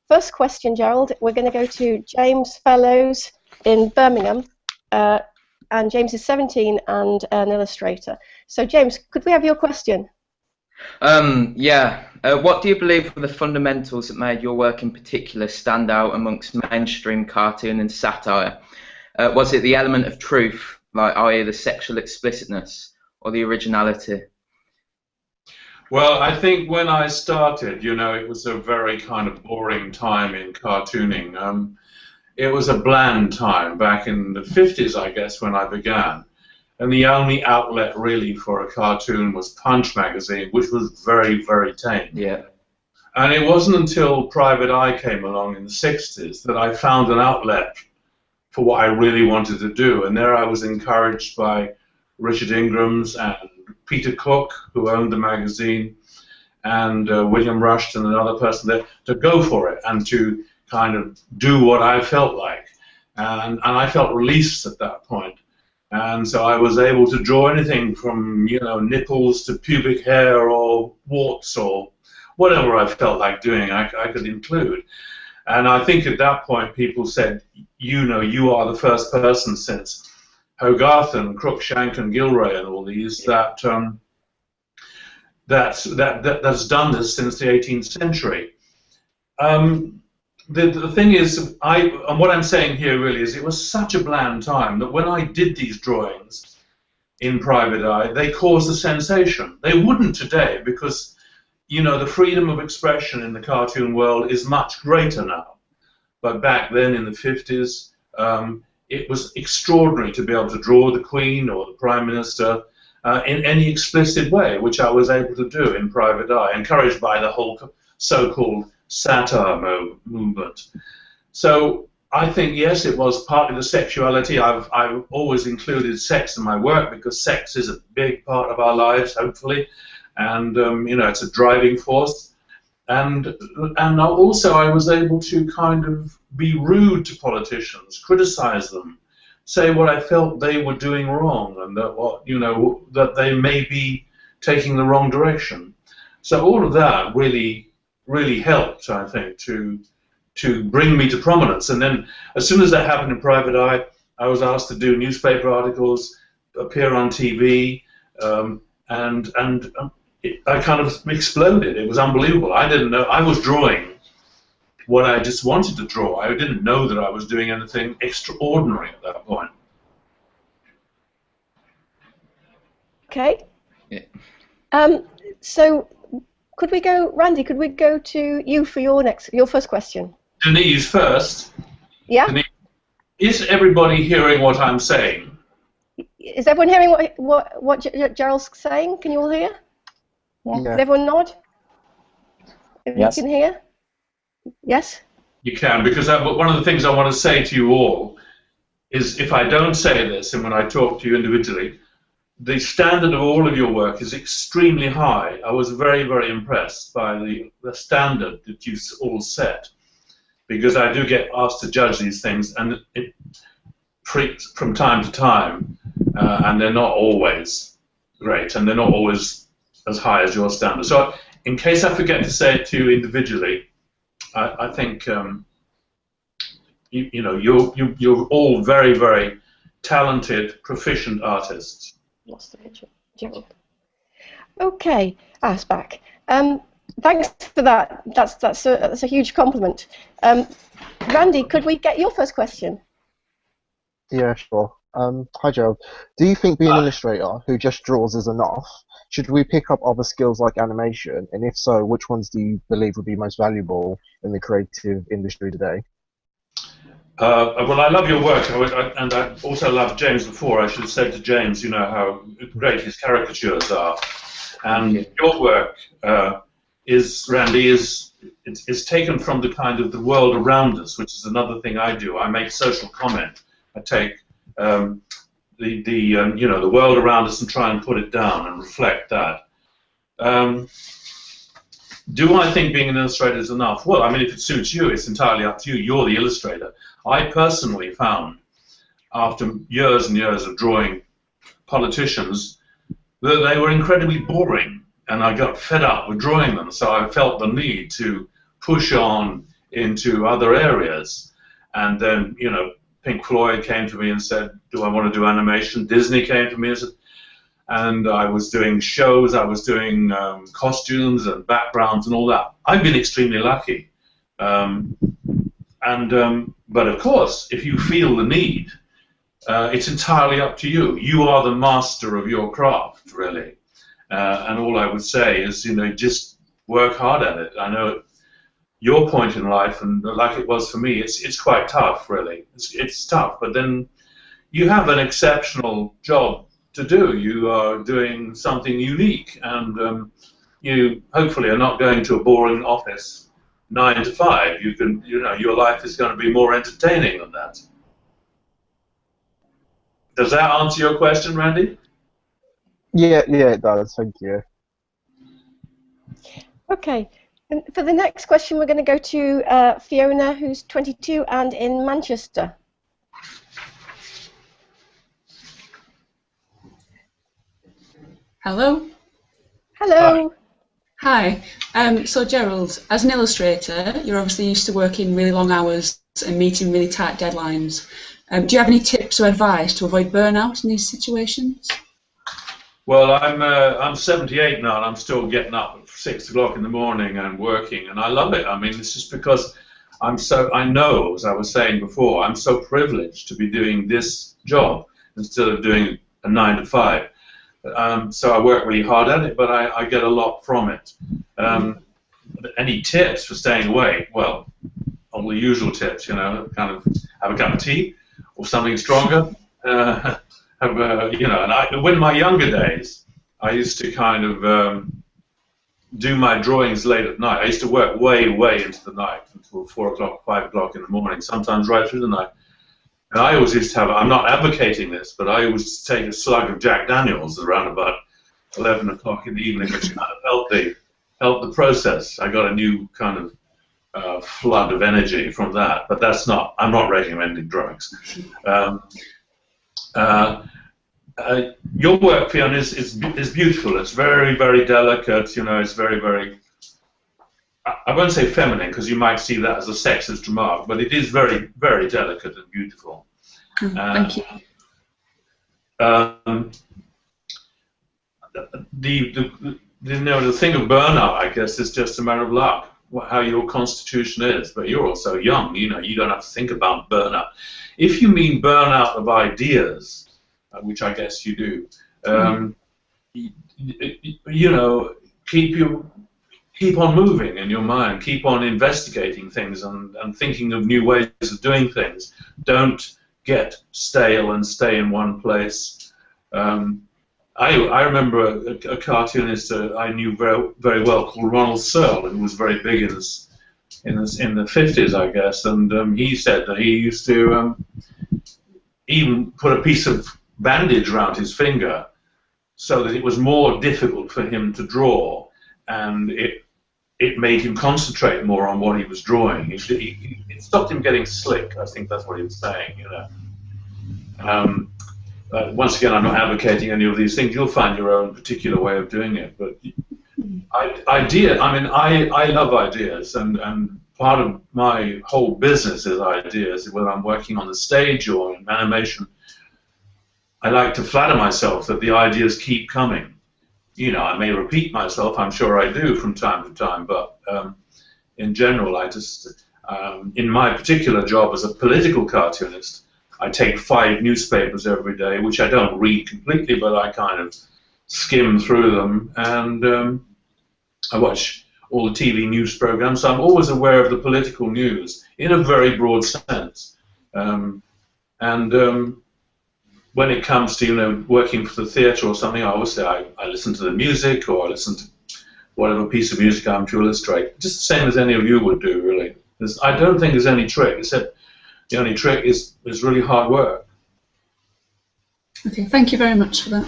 First question, Gerald. We're going to go to James Fellows in Birmingham. And James is 17 and an illustrator. So, James, could we have your question? Yeah. What do you believe were the fundamentals that made your work in particular stand out amongst mainstream cartoon and satire? Was it the element of truth, like i.e. the sexual explicitness, or the originality? Well, I think when I started, you know, it was a very kind of boring time in cartooning. It was a bland time back in the 50s, I guess, when I began. And the only outlet really for a cartoon was Punch magazine, which was very, very tame. Yeah. And it wasn't until Private Eye came along in the 60s that I found an outlet for what I really wanted to do. And there I was encouraged by Richard Ingrams and Peter Cook, who owned the magazine, and William Rushton, another person there, to go for it and to kind of do what I felt like. And I felt released at that point. And so I was able to draw anything from, you know, nipples to pubic hair or warts or whatever I felt like doing, I could include. And I think at that point people said, you know, you are the first person since Hogarth and Cruikshank and Gilray and all these that's done this since the 18th century. The thing is, and what I'm saying here really is it was such a bland time that when I did these drawings in Private Eye, they caused a sensation. They wouldn't today because, you know, the freedom of expression in the cartoon world is much greater now. But back then in the 50s, it was extraordinary to be able to draw the Queen or the Prime Minister in any explicit way, which I was able to do in Private Eye, encouraged by the whole so-called satire movement. So I think, yes, it was partly the sexuality. I've always included sex in my work because sex is a big part of our lives, hopefully, and you know, it's a driving force. And also I was able to kind of be rude to politicians, criticize them, say what I felt they were doing wrong, and that what, you know, that they may be taking the wrong direction. So all of that really helped, I think, to bring me to prominence. And then as soon as that happened in Private Eye, I was asked to do newspaper articles, appear on TV, I kind of exploded. It was unbelievable. I didn't know. I was drawing what I just wanted to draw. I didn't know that I was doing anything extraordinary at that point. Okay. Yeah. So could we go, Randy, could we go to you for your first question? Denise first. Yeah. Denise, is everybody hearing what I'm saying? Is everyone hearing what Gerald's saying? Can you all hear? Yeah. Can everyone nod? If Yes. you can hear? Yes? You can, because one of the things I want to say to you all is if I don't say this and when I talk to you individually, the standard of all of your work is extremely high. I was very, very impressed by the standard that you all set, because I do get asked to judge these things, and it freaks from time to time, and they're not always great, and they're not always as high as your standard. So in case I forget to say it to you individually, I think you know, you're all very, very talented, proficient artists. Lost the picture, Gerald. Okay, it's back. Thanks for that. That's a huge compliment. Randy, could we get your first question? Yeah, sure. Hi, Gerald. Do you think being an illustrator who just draws is enough? Should we pick up other skills like animation? And if so, which ones do you believe would be most valuable in the creative industry today? Well, I love your work, and I also loved James before. I should have said to James, you know, how great his caricatures are. And your work Randy, is taken from the kind of the world around us, which is another thing I do. I make social comment. I take you know, the world around us and try and put it down and reflect that. Do I think being an illustrator is enough? Well, I mean, if it suits you, it's entirely up to you. You're the illustrator. I personally found, after years and years of drawing politicians, that they were incredibly boring, and I got fed up with drawing them, so I felt the need to push on into other areas. And then, you know, Pink Floyd came to me and said, do I want to do animation? Disney came to me and said, and I was doing shows, I was doing costumes and backgrounds and all that. I've been extremely lucky. But of course, if you feel the need, it's entirely up to you. You are the master of your craft, really. And all I would say is, you know, just work hard at it. I know your point in life, and like it was for me, it's quite tough, really. It's tough, but then you have an exceptional job to do. You are doing something unique, and you hopefully are not going to a boring office 9 to 5. You can, you know, your life is going to be more entertaining than that. Does that answer your question, Randy? Yeah, it does. Thank you. Okay. And for the next question, we're going to go to Fiona, who's 22 and in Manchester. Hello. Hello. Hi. So Gerald, as an illustrator, you're obviously used to working really long hours and meeting really tight deadlines. Do you have any tips or advice to avoid burnout in these situations? Well, I'm 78 now, and I'm still getting up at 6 o'clock in the morning and working, and I love it. I mean, it's just because I know, as I was saying before, I'm so privileged to be doing this job instead of doing a 9 to 5. So I work really hard at it, but I get a lot from it. Any tips for staying awake? Well, all the usual tips, you know, kind of have a cup of tea or something stronger. You know, and in my younger days, I used to kind of do my drawings late at night. I used to work way into the night until 4 o'clock, 5 o'clock in the morning, sometimes right through the night. And I always used to have, I'm not advocating this, but I always take a slug of Jack Daniels around about 11 o'clock in the evening, which kind of helped the process. I got a new kind of flood of energy from that, but that's not, I'm not recommending drugs. Your work, Fiona, is beautiful. It's very delicate. You know, it's very. I won't say feminine because you might see that as a sexist remark, but it is very delicate and beautiful. Thank you. The thing of burnout, I guess, is just a matter of luck, how your constitution is. But you're also young. You know, you don't have to think about burnout. If you mean burnout of ideas, which I guess you do, you know, keep on moving in your mind, keep on investigating things and thinking of new ways of doing things. Don't get stale and stay in one place. I remember a cartoonist I knew very well called Ronald Searle, who was very big in the 50s, I guess, and he said that he used to even put a piece of bandage around his finger so that it was more difficult for him to draw, and it made him concentrate more on what he was drawing. It stopped him getting slick. I think that's what he was saying, you know. Once again, I'm not advocating any of these things. You'll find your own particular way of doing it. But I love ideas, and part of my whole business is ideas. Whether I'm working on the stage or in animation, I like to flatter myself that the ideas keep coming. You know, I may repeat myself, I'm sure I do from time to time, but in general, I just, in my particular job as a political cartoonist, I take 5 newspapers every day, which I don't read completely, but I kind of skim through them, and I watch all the TV news programs, so I'm always aware of the political news in a very broad sense. When it comes to, you know, working for the theatre or something, I always say I listen to the music, or I listen to whatever piece of music I'm to illustrate, just the same as any of you would do, really. I don't think there's any trick, except the only trick is really hard work. Okay, thank you very much for that.